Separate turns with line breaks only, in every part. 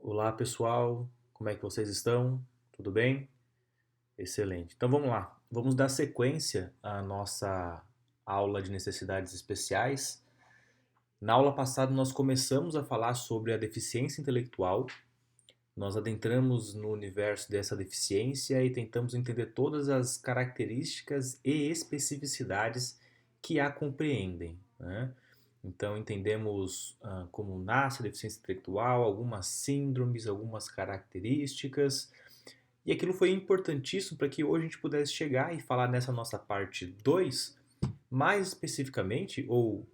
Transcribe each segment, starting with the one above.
Olá pessoal, como é que vocês estão? Tudo bem? Excelente. Então vamos lá, vamos dar sequência à nossa aula de necessidades especiais. Na aula passada nós começamos a falar sobre a deficiência intelectual, nós adentramos no universo dessa deficiência e tentamos entender todas as características e especificidades que a compreendem, né? Então entendemos como nasce a deficiência intelectual, algumas síndromes, algumas características, e aquilo foi importantíssimo para que hoje a gente pudesse chegar e falar nessa nossa parte 2 mais especificamente ou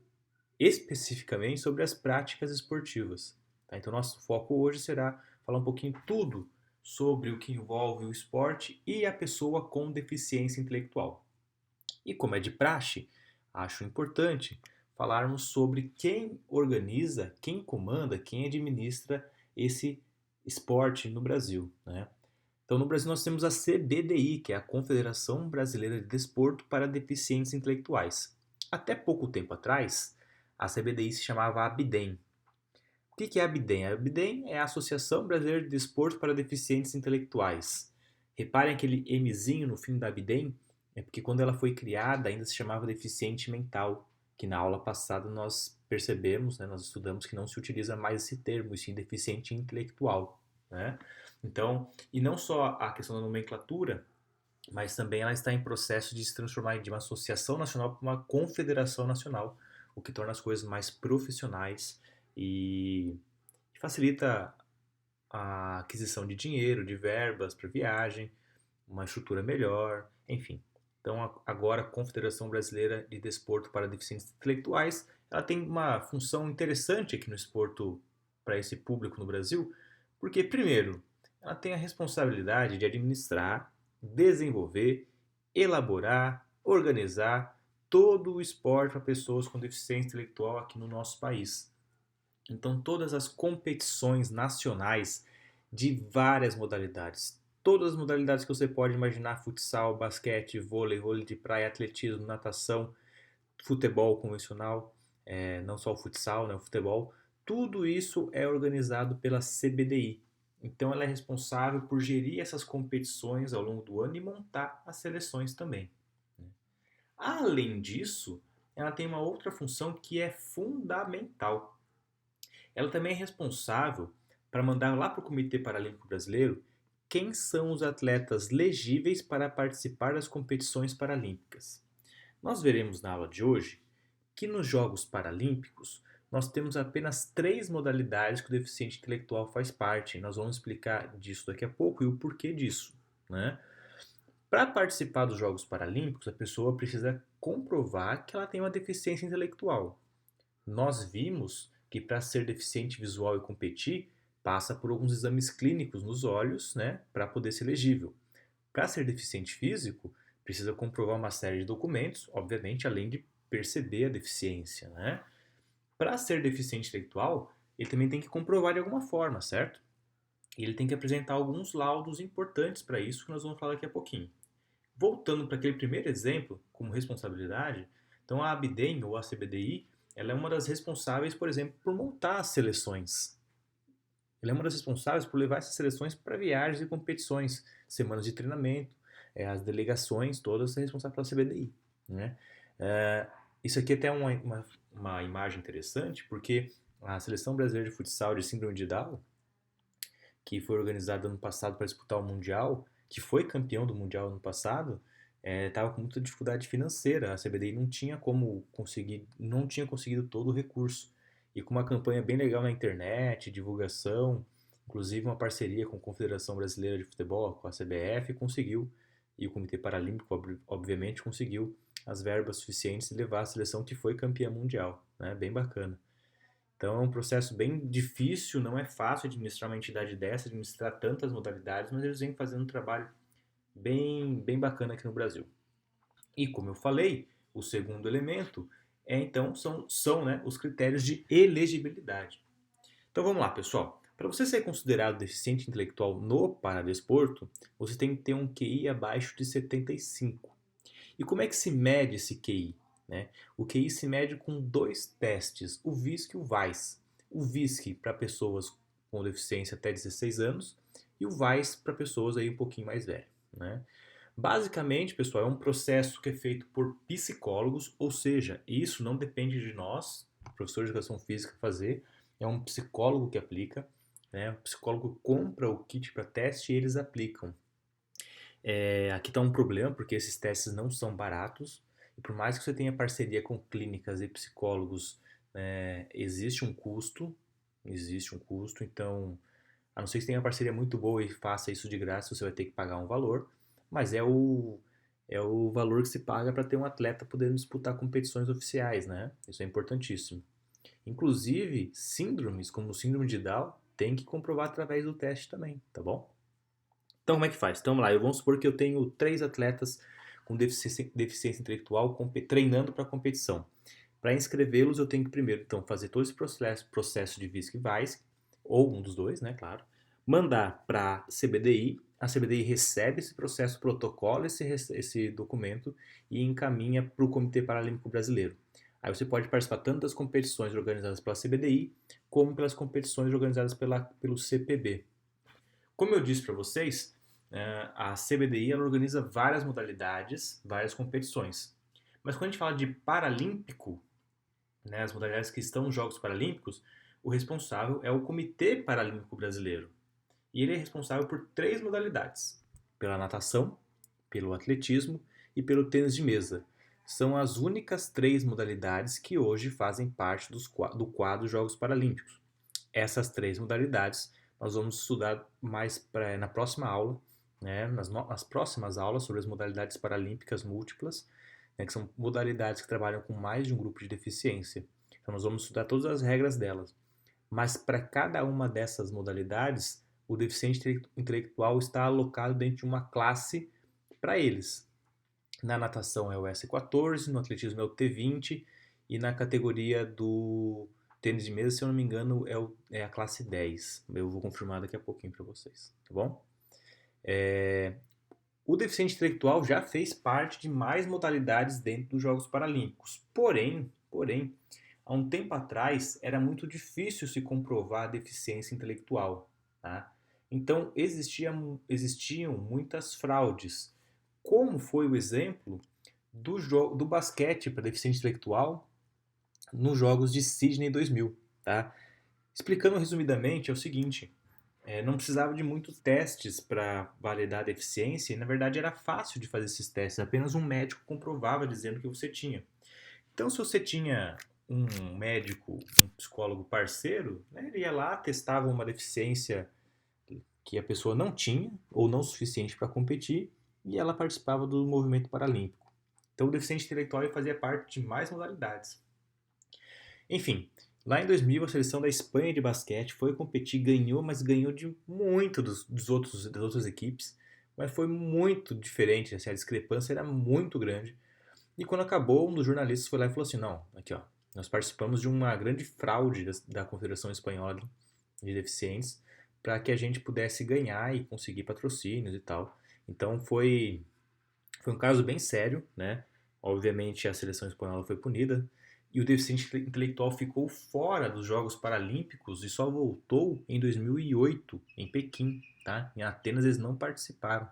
especificamente sobre as práticas esportivas. Tá? Então nosso foco hoje será falar um pouquinho tudo sobre o que envolve o esporte e a pessoa com deficiência intelectual. E como é de praxe, acho importante falarmos sobre quem organiza, quem comanda, quem administra esse esporte no Brasil, né? Então, no Brasil, nós temos a CBDI, que é a Confederação Brasileira de Desporto para Deficientes Intelectuais. Até pouco tempo atrás, a CBDI se chamava ABDEM. O que é a ABDEM? A ABDEM é a Associação Brasileira de Desporto para Deficientes Intelectuais. Reparem aquele Mzinho no fim da ABDEM, é porque quando ela foi criada ainda se chamava deficiente mental, que na aula passada nós percebemos, né, nós estudamos que não se utiliza mais esse termo, e sim deficiente intelectual, né? Então, e não só a questão da nomenclatura, mas também ela está em processo de se transformar de uma associação nacional para uma confederação nacional, o que torna as coisas mais profissionais e facilita a aquisição de dinheiro, de verbas para viagem, uma estrutura melhor, enfim. Então, agora a Confederação Brasileira de Desporto para Deficientes Intelectuais, ela tem uma função interessante aqui no esporto para esse público no Brasil, porque, primeiro, ela tem a responsabilidade de administrar, desenvolver, elaborar, organizar todo o esporte para pessoas com deficiência intelectual aqui no nosso país. Então, todas as competições nacionais de várias modalidades, todas as modalidades que você pode imaginar: futsal, basquete, vôlei, vôlei de praia, atletismo, natação, futebol convencional, não só o futsal, né, o futebol, tudo isso é organizado pela CBDI. Então, ela é responsável por gerir essas competições ao longo do ano e montar as seleções também. Além disso, ela tem uma outra função que é fundamental. Ela também é responsável para mandar lá para o Comitê Paralímpico Brasileiro quem são os atletas legíveis para participar das competições paralímpicas. Nós veremos na aula de hoje que nos Jogos Paralímpicos nós temos apenas 3 modalidades que o deficiente intelectual faz parte. Nós vamos explicar disso daqui a pouco e o porquê disso, né? Para participar dos Jogos Paralímpicos, a pessoa precisa comprovar que ela tem uma deficiência intelectual. Nós vimos que para ser deficiente visual e competir, passa por alguns exames clínicos nos olhos, né, para poder ser elegível. Para ser deficiente físico, precisa comprovar uma série de documentos, obviamente, além de perceber a deficiência, né? Para ser deficiente intelectual, ele também tem que comprovar de alguma forma, certo? E ele tem que apresentar alguns laudos importantes para isso que nós vamos falar daqui a pouquinho. Voltando para aquele primeiro exemplo, como responsabilidade, então a ABDEM ou a CBDI, ela é uma das responsáveis, por exemplo, por montar as seleções. Ela é uma das responsáveis por levar essas seleções para viagens e competições, semanas de treinamento, as delegações, todas são responsáveis pela CBDI. Né? É, isso aqui até é uma imagem interessante, porque a Seleção Brasileira de Futsal de Síndrome de Down, que foi organizado ano passado para disputar o Mundial, que foi campeão do Mundial ano passado, estava com muita dificuldade financeira. A CBDI não tinha como conseguir, não tinha conseguido todo o recurso. E com uma campanha bem legal na internet, divulgação, inclusive uma parceria com a Confederação Brasileira de Futebol, com a CBF, conseguiu, e o Comitê Paralímpico, obviamente, conseguiu as verbas suficientes e levar a seleção que foi campeã mundial. Né? Bem bacana. Então é um processo bem difícil, não é fácil administrar uma entidade dessa, administrar tantas modalidades, mas eles vêm fazendo um trabalho bem bacana aqui no Brasil. E como eu falei, o segundo elemento então são né, os critérios de elegibilidade. Então vamos lá, pessoal. Para você ser considerado deficiente intelectual no paradesporto, você tem que ter um QI abaixo de 75. E como é que se mede esse QI? Né? O QI se mede com 2 testes, o VISC e o VAIS. O VISC para pessoas com deficiência até 16 anos e o VAIS para pessoas aí um pouquinho mais velhas, né? Basicamente, pessoal, é um processo que é feito por psicólogos, ou seja, isso não depende de nós, professores de educação física, fazer, é um psicólogo que aplica, né? O psicólogo compra o kit para teste e eles aplicam. Aqui está um problema, porque esses testes não são baratos, e por mais que você tenha parceria com clínicas e psicólogos, existe um custo, então, a não ser que você tenha uma parceria muito boa e faça isso de graça, você vai ter que pagar um valor, mas é o valor que se paga para ter um atleta podendo disputar competições oficiais, né? Isso é importantíssimo. Inclusive, síndromes como o síndrome de Down tem que comprovar através do teste também, tá bom? Então, como é que faz? Então, vamos lá, vamos supor que eu tenho 3 atletas com deficiência intelectual treinando para a competição. Para inscrevê-los, eu tenho que primeiro, então, fazer todo esse processo de VISC e VAISC, ou um dos dois, né, claro, mandar para a CBDI recebe esse processo, protocola esse documento e encaminha para o Comitê Paralímpico Brasileiro. Aí você pode participar tanto das competições organizadas pela CBDI, como pelas competições organizadas pelo CPB. Como eu disse para vocês, a CBDI ela organiza várias modalidades, várias competições. Mas quando a gente fala de paralímpico, né, as modalidades que estão nos Jogos Paralímpicos, o responsável é o Comitê Paralímpico Brasileiro. E ele é responsável por 3 modalidades: pela natação, pelo atletismo e pelo tênis de mesa. São as únicas 3 modalidades que hoje fazem parte do quadro Jogos Paralímpicos. Essas 3 modalidades nós vamos estudar mais na próxima aula, né, nas próximas aulas sobre as modalidades paralímpicas múltiplas, né, que são modalidades que trabalham com mais de um grupo de deficiência. Então nós vamos estudar todas as regras delas. Mas para cada uma dessas modalidades, o deficiente intelectual está alocado dentro de uma classe para eles. Na natação é o S14, no atletismo é o T20 e na categoria do tênis de mesa, se eu não me engano, é a classe 10. Eu vou confirmar daqui a pouquinho para vocês, tá bom? O deficiente intelectual já fez parte de mais modalidades dentro dos Jogos Paralímpicos. Porém, há um tempo atrás era muito difícil se comprovar a deficiência intelectual, tá? Então existiam muitas fraudes. Como foi o exemplo do basquete para deficiente intelectual nos Jogos de Sydney 2000, tá? Explicando resumidamente, é o seguinte: não precisava de muitos testes para validar a deficiência e, na verdade, era fácil de fazer esses testes. Apenas um médico comprovava dizendo que você tinha. Então, se você tinha um médico, um psicólogo parceiro, né, ele ia lá, testava uma deficiência que a pessoa não tinha ou não suficiente para competir e ela participava do movimento paralímpico. Então, o deficiente intelectual fazia parte de mais modalidades. Enfim, lá em 2000, a seleção da Espanha de basquete foi competir, ganhou, mas ganhou de muito das outras equipes. Mas foi muito diferente, assim, a discrepância era muito grande. E quando acabou, um dos jornalistas foi lá e falou assim: não, aqui ó, nós participamos de uma grande fraude da Confederação Espanhola de Deficientes para que a gente pudesse ganhar e conseguir patrocínios e tal. Então foi um caso bem sério, né? Obviamente a seleção espanhola foi punida e o deficiente intelectual ficou fora dos Jogos Paralímpicos e só voltou em 2008 em Pequim, tá? Em Atenas eles não participaram.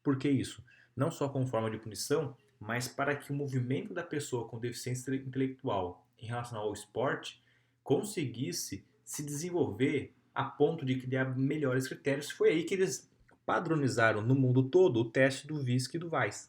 Por que isso? Não só como forma de punição, mas para que o movimento da pessoa com deficiência intelectual em relação ao esporte conseguisse se desenvolver a ponto de criar melhores critérios. Foi aí que eles padronizaram no mundo todo o teste do VISC e do VAIS.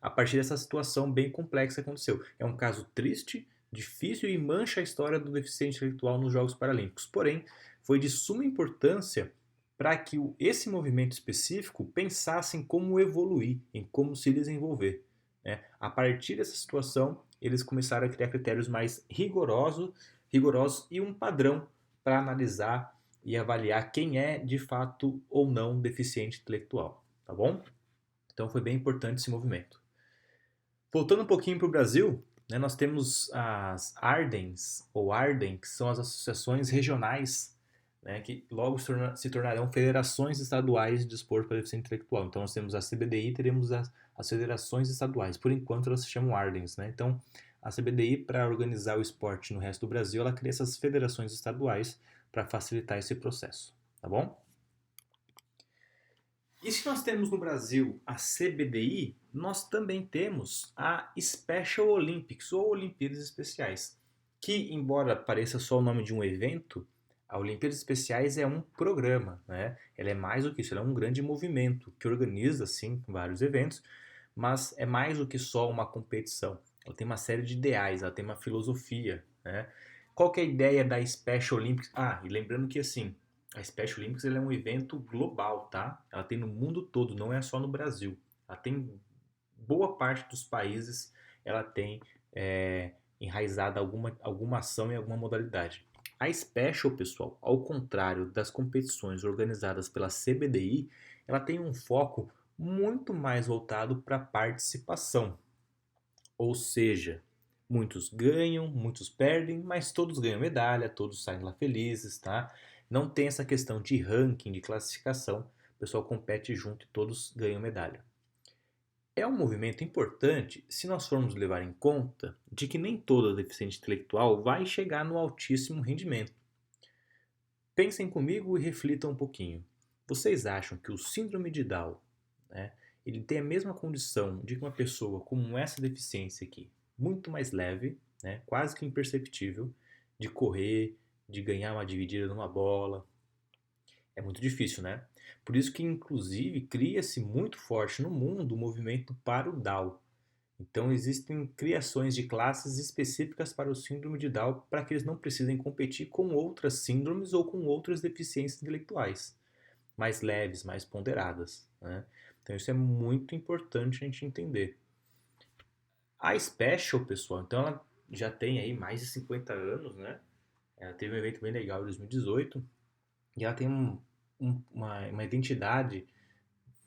A partir dessa situação bem complexa que aconteceu. É um caso triste, difícil e mancha a história do deficiente intelectual nos Jogos Paralímpicos. Porém, foi de suma importância para que esse movimento específico pensasse em como evoluir, em como se desenvolver. Né? A partir dessa situação, eles começaram a criar critérios mais rigorosos e um padrão para analisar e avaliar quem é de fato ou não deficiente intelectual. Tá bom? Então foi bem importante esse movimento. Voltando um pouquinho para o Brasil, né, nós temos as Ardens, ou Arden, que são as associações regionais, né, que logo se tornarão federações estaduais de desporto para deficiente intelectual. Então nós temos a CBDI e teremos as federações estaduais. Por enquanto elas se chamam Ardens. Né? Então a CBDI, para organizar o esporte no resto do Brasil, ela cria essas federações estaduais para facilitar esse processo, tá bom? E se nós temos no Brasil a CBDI, nós também temos a Special Olympics, ou Olimpíadas Especiais, que, embora pareça só o nome de um evento, a Olimpíadas Especiais é um programa, né? Ela é mais do que isso, ela é um grande movimento que organiza, sim, vários eventos, mas é mais do que só uma competição. Ela tem uma série de ideais, ela tem uma filosofia, né? Qual que é a ideia da Special Olympics? Ah, e lembrando que assim, a Special Olympics é um evento global, tá? Ela tem no mundo todo, não é só no Brasil. Ela tem boa parte dos países, ela tem enraizada alguma ação em alguma modalidade. A Special, pessoal, ao contrário das competições organizadas pela CBDI, ela tem um foco muito mais voltado para a participação. Ou seja, muitos ganham, muitos perdem, mas todos ganham medalha, todos saem lá felizes, tá? Não tem essa questão de ranking, de classificação. O pessoal compete junto e todos ganham medalha. É um movimento importante se nós formos levar em conta de que nem toda deficiente intelectual vai chegar no altíssimo rendimento. Pensem comigo e reflitam um pouquinho. Vocês acham que o síndrome de Down, né, ele tem a mesma condição de que uma pessoa com essa deficiência aqui, muito mais leve, né, quase que imperceptível, de correr, de ganhar uma dividida numa bola? É muito difícil, né? Por isso que, inclusive, cria-se muito forte no mundo o movimento para o Down. Então, existem criações de classes específicas para o síndrome de Down para que eles não precisem competir com outras síndromes ou com outras deficiências intelectuais, mais leves, mais ponderadas, né? Então, isso é muito importante a gente entender. A Special, pessoal, então ela já tem aí mais de 50 anos, né? Ela teve um evento bem legal em 2018 e ela tem uma identidade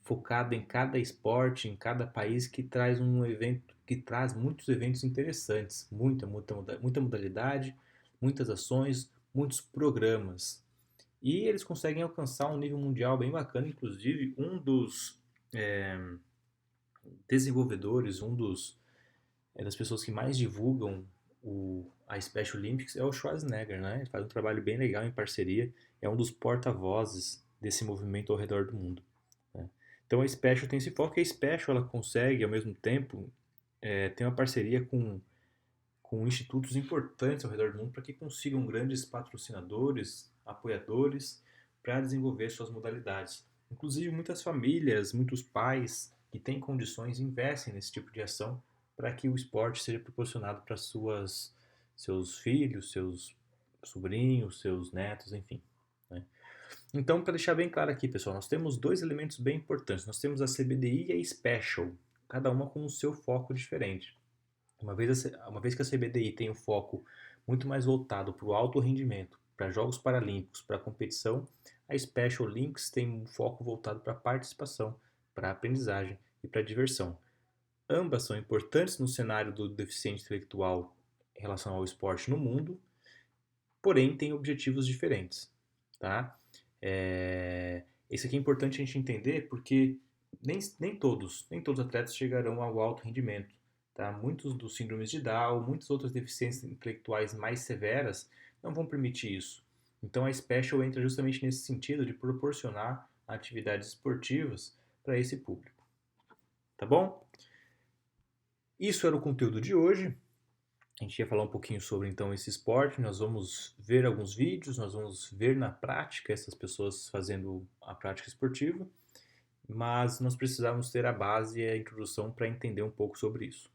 focado em cada esporte, em cada país, que traz um evento, que traz muitos eventos interessantes, muita modalidade, muitas ações, muitos programas. E eles conseguem alcançar um nível mundial bem bacana, inclusive um dos é, desenvolvedores, das pessoas que mais divulgam a Special Olympics é o Schwarzenegger, né? Ele faz um trabalho bem legal em parceria, é um dos porta-vozes desse movimento ao redor do mundo, né? Então a Special tem esse foco, e a Special ela consegue, ao mesmo tempo, ter uma parceria com institutos importantes ao redor do mundo para que consigam grandes patrocinadores, apoiadores, para desenvolver suas modalidades. Inclusive, muitas famílias, muitos pais que têm condições investem nesse tipo de ação para que o esporte seja proporcionado para seus filhos, seus sobrinhos, seus netos, enfim, né? Então, para deixar bem claro aqui, pessoal, nós temos dois elementos bem importantes. Nós temos a CBDI e a Special, cada uma com o seu foco diferente. Uma vez que a CBDI tem um foco muito mais voltado para o alto rendimento, para Jogos Paralímpicos, para a competição, a Special Olympics tem um foco voltado para a participação, para a aprendizagem e para a diversão. Ambas são importantes no cenário do deficiente intelectual em relação ao esporte no mundo, porém têm objetivos diferentes, tá? Isso aqui é importante a gente entender porque nem todos os atletas chegarão ao alto rendimento, tá? Muitos dos síndromes de Down, muitas outras deficiências intelectuais mais severas não vão permitir isso. Então a Special entra justamente nesse sentido de proporcionar atividades esportivas para esse público, tá bom? Isso era o conteúdo de hoje. A gente ia falar um pouquinho sobre então esse esporte, nós vamos ver alguns vídeos, nós vamos ver na prática essas pessoas fazendo a prática esportiva, mas nós precisamos ter a base e a introdução para entender um pouco sobre isso.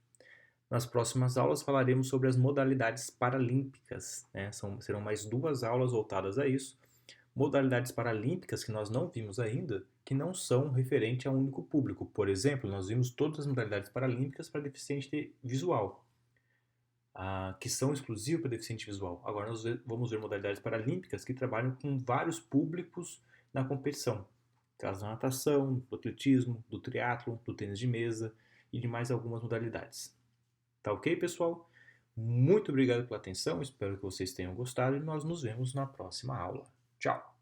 Nas próximas aulas falaremos sobre as modalidades paralímpicas, né? Serão mais 2 aulas voltadas a isso. Modalidades paralímpicas que nós não vimos ainda, que não são referente a um único público. Por exemplo, nós vimos todas as modalidades paralímpicas para deficiente visual, que são exclusivas para deficiente visual. Agora nós vamos ver modalidades paralímpicas que trabalham com vários públicos na competição. Caso da natação, do atletismo, do triatlo, do tênis de mesa e de mais algumas modalidades. Tá ok, pessoal? Muito obrigado pela atenção, espero que vocês tenham gostado e nós nos vemos na próxima aula. Tchau!